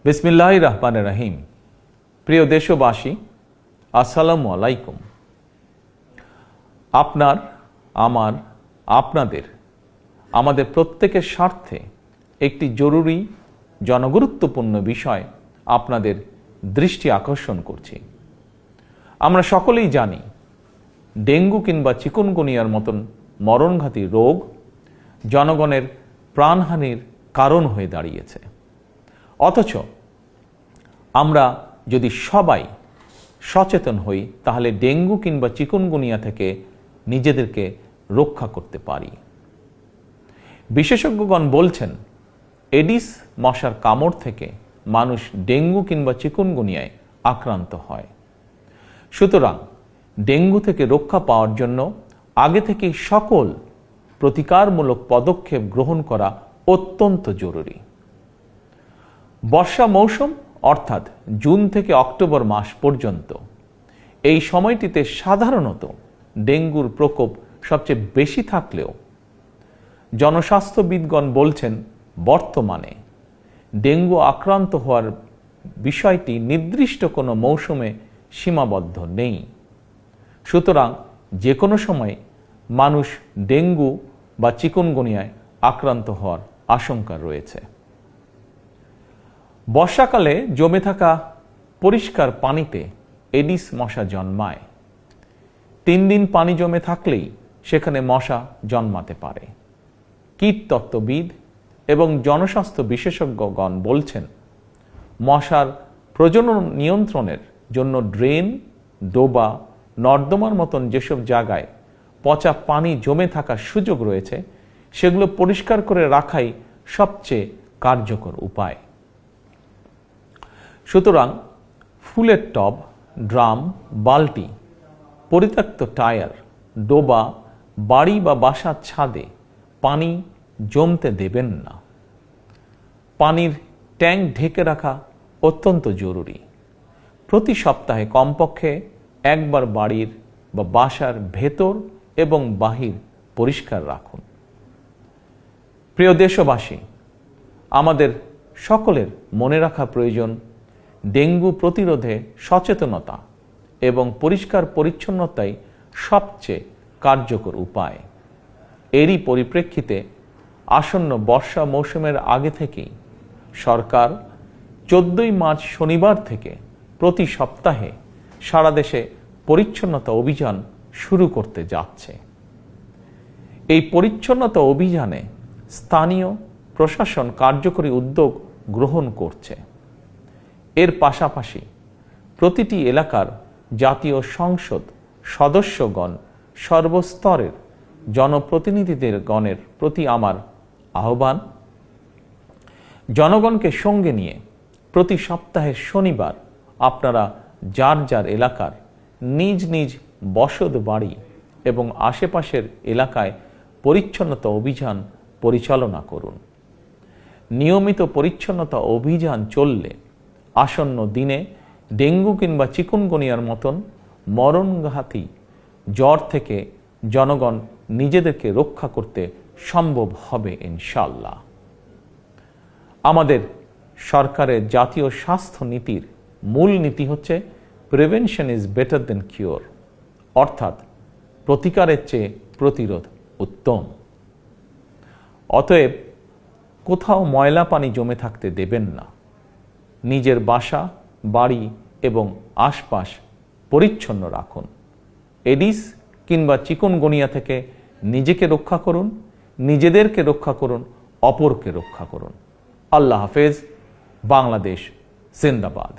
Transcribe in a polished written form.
বিসমিল্লাহির রহমানির রহিম। প্রিয় দেশবাসী, আসসালামু আলাইকুম। আপনার, আমার, আপনাদের, আমাদের প্রত্যেকের স্বার্থে একটি জরুরি জনগুরুত্বপূর্ণ বিষয় আপনাদের দৃষ্টি আকর্ষণ করছি। আমরা সকলেই জানি ডেঙ্গু কিংবা চিকুনগুনিয়ার মতন মরণঘাতী রোগ জনগণের প্রাণহানির কারণ হয়ে দাঁড়িয়েছে। অথচ আমরা যদি সবাই সচেতন হই তাহলে ডেঙ্গু কিংবা চিকুনগুনিয়া থেকে নিজেদেরকে রক্ষা করতে পারি। বিশেষজ্ঞগণ বলছেন এডিস মশার কামড় থেকে মানুষ ডেঙ্গু কিংবা চিকুনগুনিয়ায় আক্রান্ত হয়। সুতরাং ডেঙ্গু থেকে রক্ষা পাওয়ার জন্য আগে থেকেই সকল প্রতিকারমূলক পদক্ষেপ গ্রহণ করা অত্যন্ত জরুরি। বর্ষা মৌসুম অর্থাৎ জুন থেকে অক্টোবর মাস পর্যন্ত এই সময়টিতে সাধারণত ডেঙ্গুর প্রকোপ সবচেয়ে বেশি থাকলেও জনস্বাস্থ্যবিদগণ বলছেন বর্তমানে ডেঙ্গু আক্রান্ত হওয়ার বিষয়টি নির্দিষ্ট কোনো মৌসুমে সীমাবদ্ধ নেই। সুতরাং যে কোনো সময় মানুষ ডেঙ্গু বা চিকুনগুনিয়ায় আক্রান্ত হওয়ার আশঙ্কা রয়েছে। বর্ষাকালে জমে থাকা পরিষ্কার পানিতে এডিস মশা জন্মায়। 3 দিন পানি জমে থাকলেই সেখানে মশা জন্মাতে পারে। কীটতত্ত্ববিদ এবং জনস্বাস্থ্য বিশেষজ্ঞগণ বলছেন মশার প্রজনন নিয়ন্ত্রণের জন্য ড্রেন, ডোবা, নর্দমার মতন যেসব জায়গায় পচা পানি জমে থাকার সুযোগ রয়েছে সেগুলো পরিষ্কার করে রাখাই সবচেয়ে কার্যকর উপায়। সুতরাং ফুলের টব, ড্রাম, বালতি, পরিত্যক্ত টায়ার, ডোবা, বাড়ি বা বাসার ছাদে পানি জমতে দেবেন না। পানির ট্যাঙ্ক ঢেকে রাখা অত্যন্ত জরুরি। প্রতি সপ্তাহে কমপক্ষে একবার বাড়ির বা বাসার ভেতর এবং বাহির পরিষ্কার রাখুন। প্রিয় দেশবাসী, আমাদের সকলের মনে রাখা প্রয়োজন ডেঙ্গু প্রতিরোধে সচেতনতা এবং পরিষ্কার পরিচ্ছন্নতাই সবচেয়ে কার্যকর উপায়। এরই পরিপ্রেক্ষিতে আসন্ন বর্ষা মৌসুমের আগে থেকেই সরকার 14 মার্চ শনিবার থেকে প্রতি সপ্তাহে সারা দেশে পরিচ্ছন্নতা অভিযান শুরু করতে যাচ্ছে। এই পরিচ্ছন্নতা অভিযানে স্থানীয় প্রশাসন কার্যকরী উদ্যোগ গ্রহণ করছে। এর পাশাপাশি প্রতিটি এলাকার জাতীয় সংসদ সদস্যগণ, সর্বস্তরের জনপ্রতিনিধিদের গণের প্রতি আমার আহ্বান, জনগণকে সঙ্গে নিয়ে প্রতি সপ্তাহের শনিবার আপনারা যার যার এলাকার নিজ নিজ বসত বাড়ি এবং আশেপাশের এলাকায় পরিচ্ছন্নতা অভিযান পরিচালনা করুন। নিয়মিত পরিচ্ছন্নতা অভিযান চললে আসন্ন দিনে ডেঙ্গু কিংবা চিকুনগুনিয়ার মতন মরণঘাতী জ্বর থেকে জনগণ নিজেদেরকে রক্ষা করতে সম্ভব হবে ইনশাআল্লাহ। আমাদের সরকারের জাতীয় স্বাস্থ্য নীতির মূল নীতি হচ্ছে prevention is better then cure, অর্থাৎ প্রতিকারের চেয়ে প্রতিরোধ উত্তম। অতএব কোথাও ময়লা পানি জমে থাকতে দেবেন না। নিজের বাসা, বাড়ি এবং আশপাশ পরিচ্ছন্ন রাখুন। এডিস কিংবা চিকুনগুনিয়া থেকে নিজেকে রক্ষা করুন, নিজেদেরকে রক্ষা করুন, অপরকে রক্ষা করুন। আল্লাহ হাফেজ। বাংলাদেশ জিন্দাবাদ।